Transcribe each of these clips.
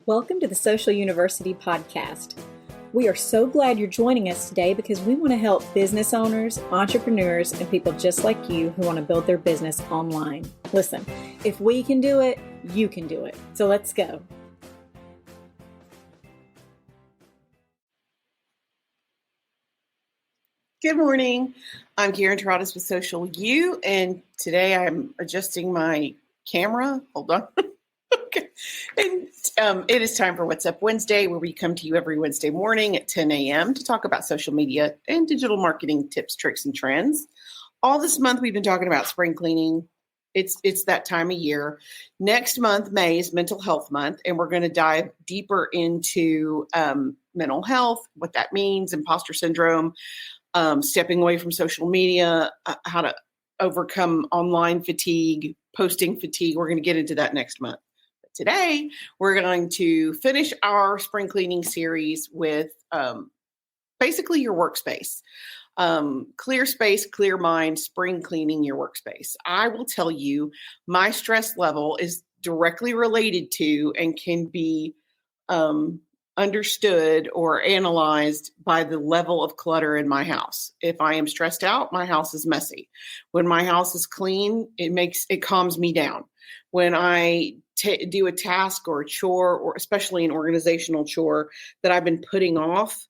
Welcome to the Social University Podcast. We are so glad you're joining us today because we want to help business owners, entrepreneurs, and people just like you who want to build their business online. Listen, if we can do it, you can do it. So let's go. Good morning. I'm Karen Terradas with Social U, and today I'm adjusting my camera. Hold on. Okay. And it is time for What's Up Wednesday, where we come to you every Wednesday morning at 10 a.m. to talk about social media and digital marketing tips, tricks, and trends. All this month, we've been talking about spring cleaning. It's that time of year. Next month, May, is Mental Health Month, and we're going to dive deeper into mental health, what that means, imposter syndrome, stepping away from social media, how to overcome online fatigue, posting fatigue. We're going to get into that next month. But today, we're going to finish our spring cleaning series with basically your workspace. Clear space, clear mind, spring cleaning your workspace. I will tell you, my stress level is directly related to and can be understood or analyzed by the level of clutter in my house. If I am stressed out, my house is messy. When my house is clean, it calms me down. When I do a task or a chore, or especially an organizational chore that I've been putting off,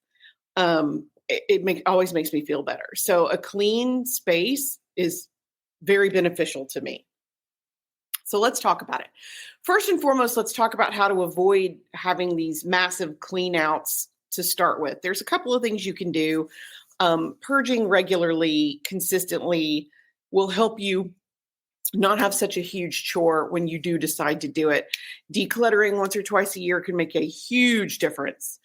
it always makes me feel better. So a clean space is very beneficial to me. So let's talk about it. First and foremost, let's talk about how to avoid having these massive clean outs to start with. There's a couple of things you can do. Purging regularly, consistently will help you not have such a huge chore when you do decide to do it. Decluttering once or twice a year can make a huge difference.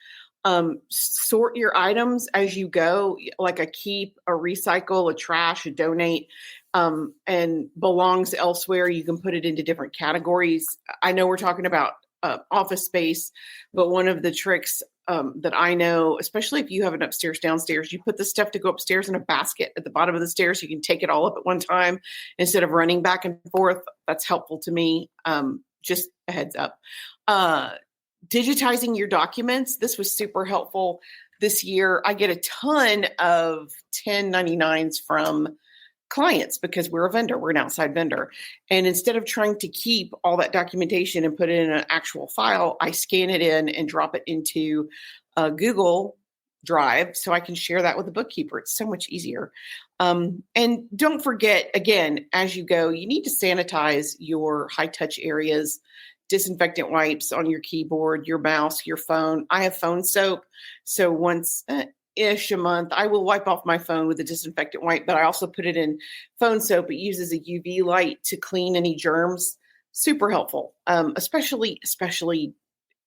Sort your items as you go, like a keep, a recycle, a trash, a donate, and belongs elsewhere. You can put it into different categories. I know we're talking about office space, but one of the tricks that I know, especially if you have an upstairs, downstairs, you put the stuff to go upstairs in a basket at the bottom of the stairs. You can take it all up at one time instead of running back and forth. That's helpful to me. Just a heads up. Digitizing your documents. This was super helpful this year. I get a ton of 1099s from clients because we're a vendor. We're an outside vendor. And instead of trying to keep all that documentation and put it in an actual file, I scan it in and drop it into Google Drive so I can share that with the bookkeeper. It's so much easier. And don't forget, again, as you go, you need to sanitize your high-touch areas. Disinfectant wipes on your keyboard, your mouse, your phone. I have phone soap. So once-ish a month, I will wipe off my phone with a disinfectant wipe, but I also put it in phone soap. It uses a UV light to clean any germs. Super helpful, especially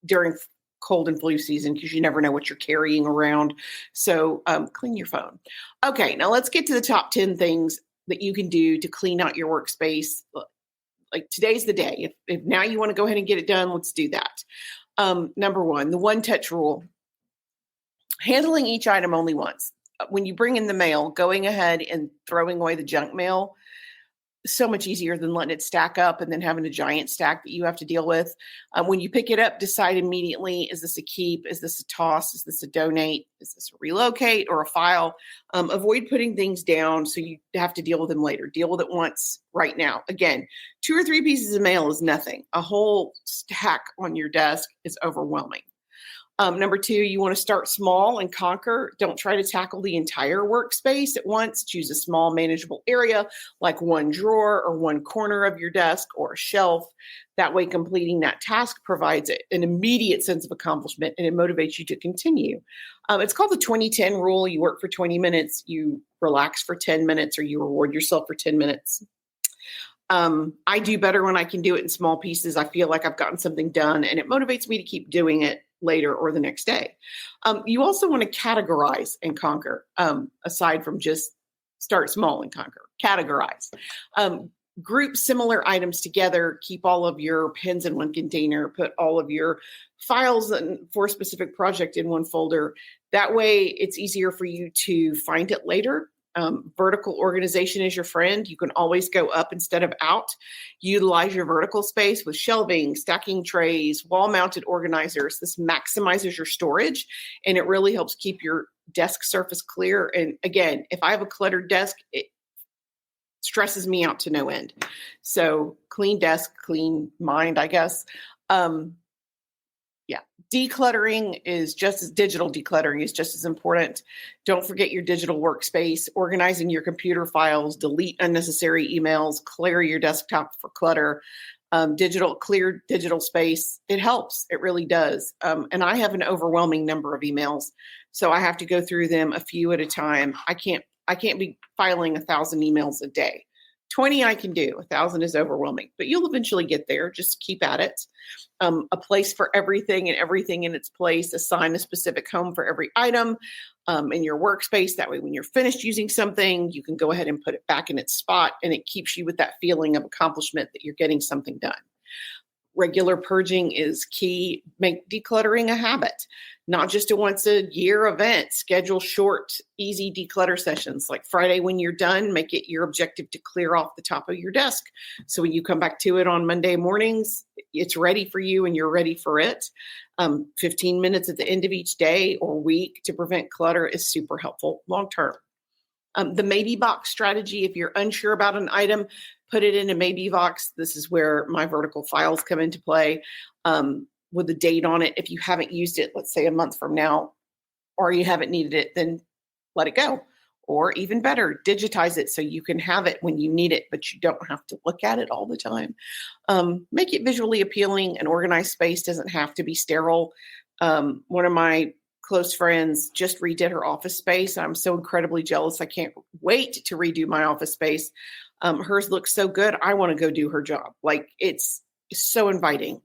during cold and flu season, because you never know what you're carrying around. So clean your phone. Okay, now let's get to the top 10 things that you can do to clean out your workspace. Like today's the day. If now you want to go ahead and get it done, let's do that. Number one, the one-touch rule. Handling each item only once. When you bring in the mail, going ahead and throwing away the junk mail, so much easier than letting it stack up and then having a giant stack that you have to deal with. When you pick it up, decide immediately, is this a keep? Is this a toss? Is this a donate? Is this a relocate or a file? Avoid putting things down so you have to deal with them later. Deal with it once right now. Again, 2 or 3 pieces of mail is nothing. A whole stack on your desk is overwhelming. Number 2, you want to start small and conquer. Don't try to tackle the entire workspace at once. Choose a small, manageable area like one drawer or one corner of your desk or a shelf. That way, completing that task provides an immediate sense of accomplishment and it motivates you to continue. It's called the 20-10 rule. You work for 20 minutes, you relax for 10 minutes, or you reward yourself for 10 minutes. I do better when I can do it in small pieces. I feel like I've gotten something done and it motivates me to keep doing it later or the next day. You also want to categorize and conquer, aside from just start small and conquer. Categorize. Group similar items together. Keep all of your pens in one container. Put all of your files for a specific project in one folder. That way, it's easier for you to find it later. Vertical organization is your friend. You can always go up instead of out. Utilize your vertical space with shelving, stacking trays, wall-mounted organizers. This maximizes your storage, and it really helps keep your desk surface clear. And again, if I have a cluttered desk, it stresses me out to no end. So clean desk, clean mind, I guess. Decluttering is just as digital decluttering is just as important. Don't forget your digital workspace, organizing your computer files, delete unnecessary emails, clear your desktop for clutter, clear digital space. It helps. It really does. And I have an overwhelming number of emails, so I have to go through them a few at a time. I can't be filing 1,000 emails a day. 20 I can do. 1,000 is overwhelming, but you'll eventually get there. Just keep at it. A place for everything and everything in its place. Assign a specific home for every item in your workspace. That way, when you're finished using something, you can go ahead and put it back in its spot, and it keeps you with that feeling of accomplishment that you're getting something done. Regular purging is key. Make decluttering a habit, not just a once a year event. Schedule short, easy declutter sessions. Like Friday when you're done, make it your objective to clear off the top of your desk. So when you come back to it on Monday mornings, it's ready for you and you're ready for it. 15 minutes at the end of each day or week to prevent clutter is super helpful long term. The maybe box strategy, if you're unsure about an item, put it in a maybe box. This is where my vertical files come into play with a date on it. If you haven't used it, let's say a month from now, or you haven't needed it, then let it go. Or even better, digitize it so you can have it when you need it, but you don't have to look at it all the time. Make it visually appealing. An organized space doesn't have to be sterile. One of my close friends just redid her office space. I'm so incredibly jealous. I can't wait to redo my office space. Hers looks so good. I want to go do her job. Like it's so inviting.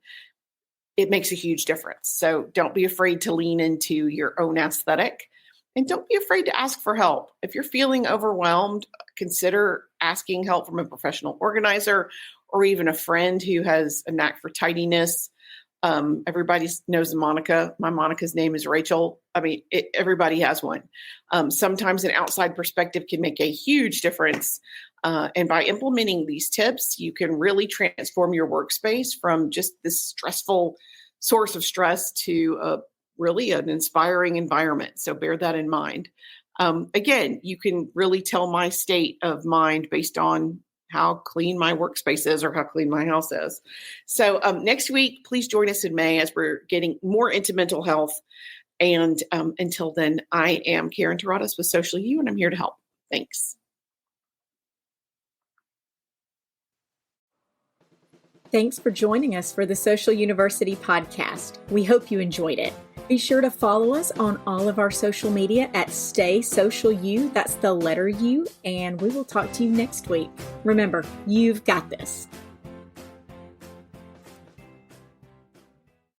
It makes a huge difference. So don't be afraid to lean into your own aesthetic, and don't be afraid to ask for help. If you're feeling overwhelmed, consider asking help from a professional organizer or even a friend who has a knack for tidiness. Everybody knows Monica. My Monica's name is Rachel. I mean, everybody has one. Sometimes an outside perspective can make a huge difference. And by implementing these tips, you can really transform your workspace from just this stressful source of stress to really an inspiring environment. So bear that in mind. Again, you can really tell my state of mind based on how clean my workspace is or how clean my house is. So next week, please join us in May as we're getting more into mental health. And until then, I am Karen Terradas with Social U, and I'm here to help. Thanks. Thanks for joining us for the Social University podcast. We hope you enjoyed it. Be sure to follow us on all of our social media at Stay Social U. That's the letter U. And we will talk to you next week. Remember, you've got this.